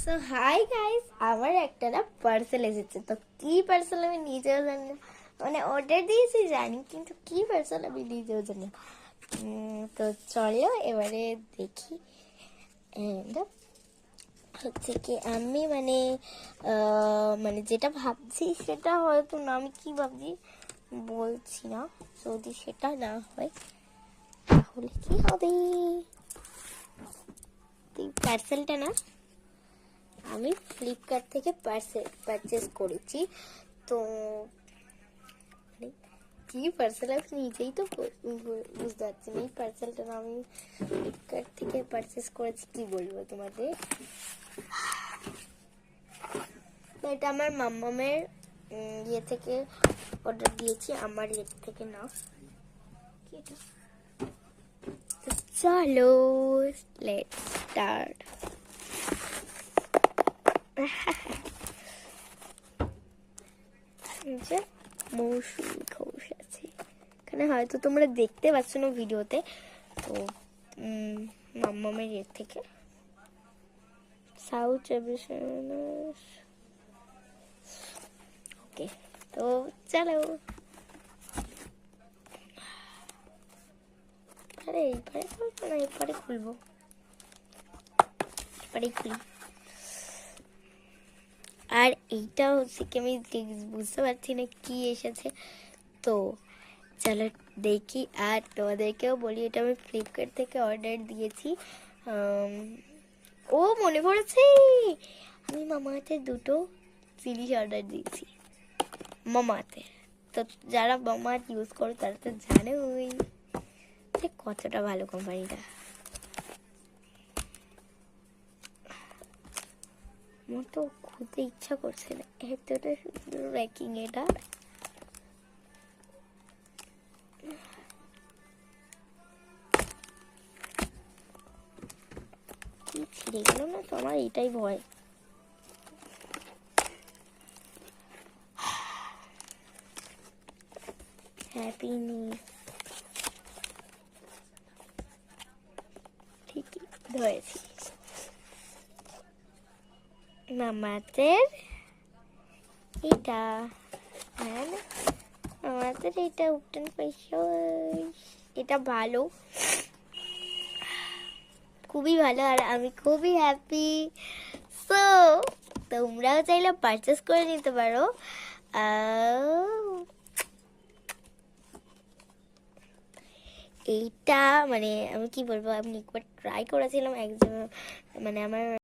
So hi guys, আমার একটা না পার্সেল এসেছে। তো কি পার্সেল আমি নিজেও জানি না, মানে অর্ডার দিয়েছি জানি, কিন্তু কি পার্সেল আমি নিজেও জানি না। তো চলো এবারে দেখি। And হচ্ছে কি আমি মানে যেটা ভাবছি সেটা হয়তো না, আমি কি ভাবছি বলছি না। যদি সেটা না হয় তাহলে কি হবে? পার্সেলটা না আমি ফ্লিপকার্ট থেকে পারচেস করেছি। তো মানে কি পার্সেল আমি নিজেই তো বুঝতে পারছি না। এই পার্সেলটা না আমি ফ্লিপকার্ট থেকে পারচেস করেছি, কি বলবো তোমাদের। তো এটা আমার মাম্মামের ইয়ে থেকে অর্ডার দিয়েছি, আমার ইয়ে থেকে না। কি এটা? তো চলো লেটস স্টার্ট। যে মৌসুমি ঘোষ আছে এখানে, হয়তো তোমরা দেখতে পাচ্ছ না ভিডিওতে। তো মাম্মামের ইয়ে থেকে সাউথ ওকে। তো চলো, আরে এইবারে খুলবো না, এরপরে খুলবো, এরপরে খুলি। আর এইটা হচ্ছে কি আমি বুঝতে পারছি না কি এসেছে। তো চলো দেখি, আর তোমাদেরকেও বলি এটা আমি ফ্লিপকার্ট থেকে অর্ডার দিয়েছি। ও মনে পড়েছে, আমি মামাতে দুটো জিনিস অর্ডার দিয়েছি মামাতে। তো যারা মামা ইউজ করো তারা তো জানোই যে কতটা ভালো কোম্পানিটা। আমার তো খুঁজতে ইচ্ছা করছে না, এতটা সুন্দর র্যাকিং এটা। কি ছিঁড়ে গেল না তো, আমার এটাই ভয়। হ্যাপি নিউ, ঠিকই ধরেছি। মামাদের এটা, হ্যাঁ আমাদের এটা উঠেন পয়সা, এটা ভালো, খুবই ভালো, আর আমি খুবই হ্যাপি। সো তোমরাও চাইলে পারচেস করে নিতে পারো। এইটা মানে আমি কি বলবো, আমি একবার ট্রাই করেছিলাম একজন, মানে আমার